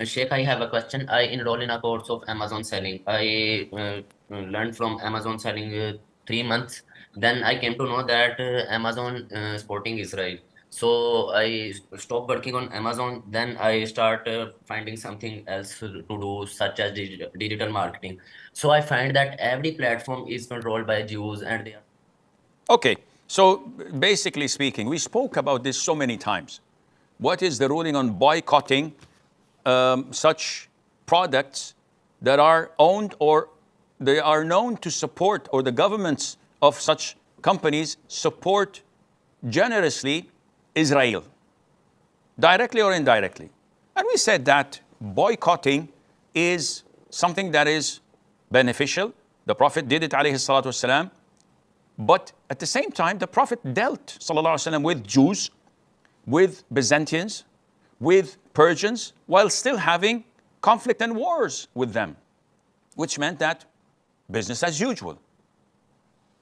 Sheikh, I have a question. I enrolled in a course of Amazon selling. I learned from Amazon selling 3 months. Then I came to know that Amazon supporting Israel. So I stopped working on Amazon. Then I start finding something else to do, such as digital marketing. So I find that every platform is controlled by Jews, and they are. Okay, so basically speaking, we spoke about this so many times. What is the ruling on boycotting such products that are owned or they are known to support, or the governments of such companies support generously Israel, directly or indirectly? And we said that boycotting is something that is beneficial. The Prophet did it, alayhi salatu wasalam. But at the same time, the Prophet dealt, sallallahu alaihi wasallam, with Jews, with Byzantines, with Persians, while still having conflict and wars with them, which meant that business as usual.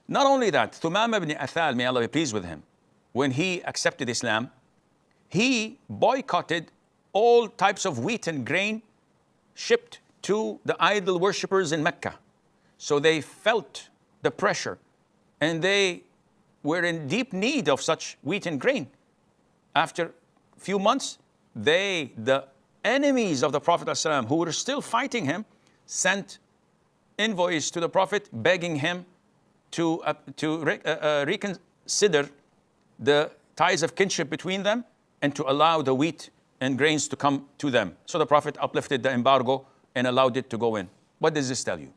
Not only that, Thumama ibn Athal, may Allah be pleased with him, when he accepted Islam, he boycotted all types of wheat and grain shipped to the idol worshippers in Mecca. So they felt the pressure and they were in deep need of such wheat and grain. After a few months, the enemies of the Prophet ﷺ, who were still fighting him, sent envoys to the Prophet begging him to reconsider the ties of kinship between them and to allow the wheat and grains to come to them. So the Prophet uplifted the embargo and allowed it to go in. What does this tell you?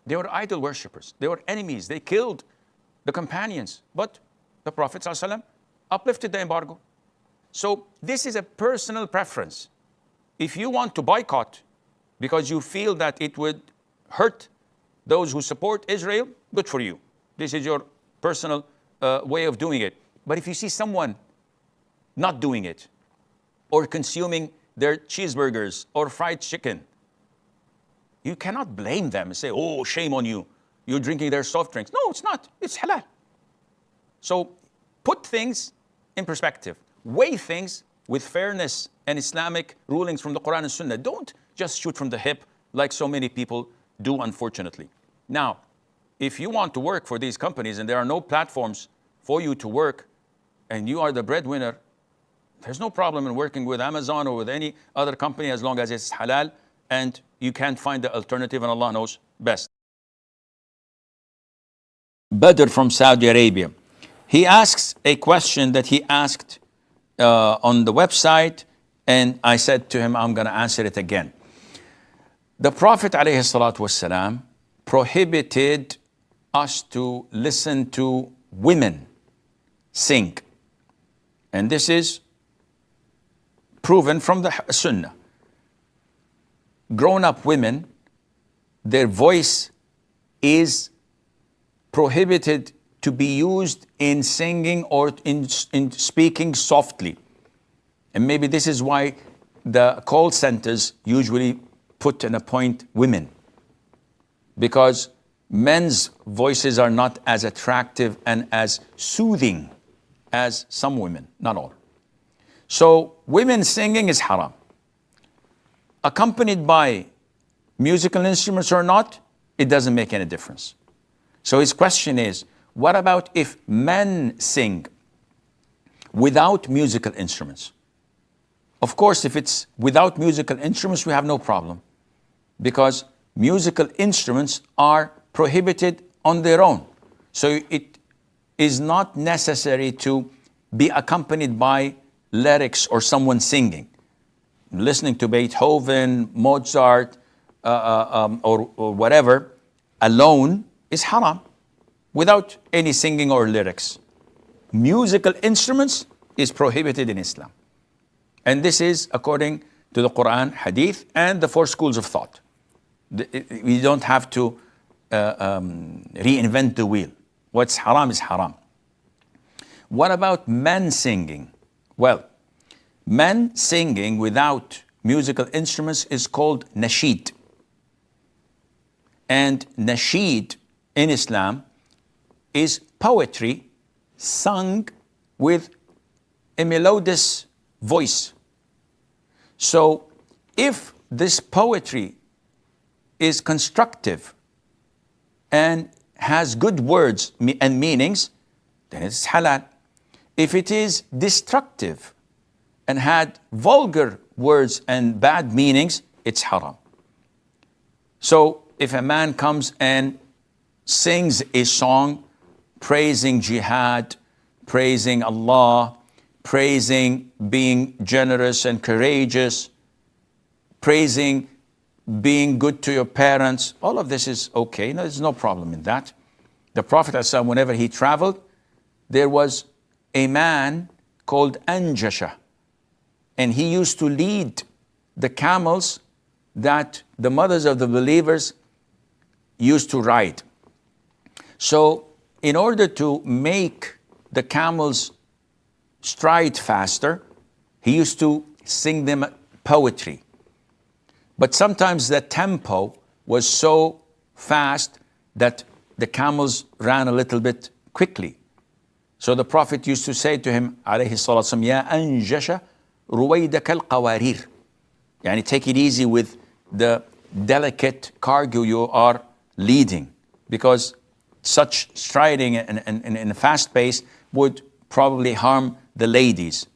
They were idol worshippers. They were enemies. They killed the companions. But the Prophet ﷺ uplifted the embargo. So this is a personal preference. If you want to boycott because you feel that it would hurt those who support Israel, good for you. This is your personal way of doing it. But if you see someone not doing it, or consuming their cheeseburgers or fried chicken, you cannot blame them and say, oh, shame on you. You're drinking their soft drinks. No, it's not. It's halal. So put things in perspective. Weigh things with fairness and Islamic rulings from the Qur'an and Sunnah. Don't just shoot from the hip like so many people do, unfortunately. Now, if you want to work for these companies and there are no platforms for you to work and you are the breadwinner, there's no problem in working with Amazon or with any other company as long as it's halal and you can't find the alternative, and Allah knows best. Badr from Saudi Arabia. He asks a question that he asked on the website, and I said to him, I'm going to answer it again. The Prophet ﷺ prohibited us to listen to women sing. And this is proven from the Sunnah. Grown-up women, their voice is prohibited to be used in singing or in speaking softly. And maybe this is why the call centers usually put and appoint women, because men's voices are not as attractive and as soothing as some women, not all. So women singing is haram. Accompanied by musical instruments or not, it doesn't make any difference. So his question is, what about if men sing without musical instruments? Of course, if it's without musical instruments, we have no problem, because musical instruments are prohibited on their own. So it is not necessary to be accompanied by lyrics or someone singing. Listening to Beethoven, Mozart, or whatever alone is haram, without any singing or lyrics. Musical instruments is prohibited in Islam. And this is according to the Quran, Hadith, and the four schools of thought. We don't have to reinvent the wheel. What's haram is haram. What about men singing? Well, men singing without musical instruments is called nasheed. And nasheed in Islam is poetry sung with a melodious voice. So if this poetry is constructive and has good words and meanings, then it's halal. If it is destructive and had vulgar words and bad meanings, it's haram. So if a man comes and sings a song praising jihad, praising Allah, praising being generous and courageous, praising being good to your parents, all of this is okay. No, there's no problem in that. The Prophet ﷺ, whenever he traveled, there was a man called Anjasha, and he used to lead the camels that the mothers of the believers used to ride. So in order to make the camels stride faster, he used to sing them poetry. But sometimes the tempo was so fast that the camels ran a little bit quickly. So the Prophet used to say to him, alayhi salatu wasalam, Ya anjasha ruwaydaka al-qawarir. Yani take it easy with the delicate cargo you are leading, because such striding in a fast pace would probably harm the ladies.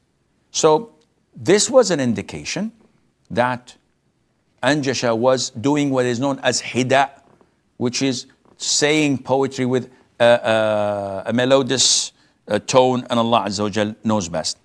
So this was an indication that Anjasha was doing what is known as hida, which is saying poetry with a melodious tone, and Allah Azza wa Jal knows best.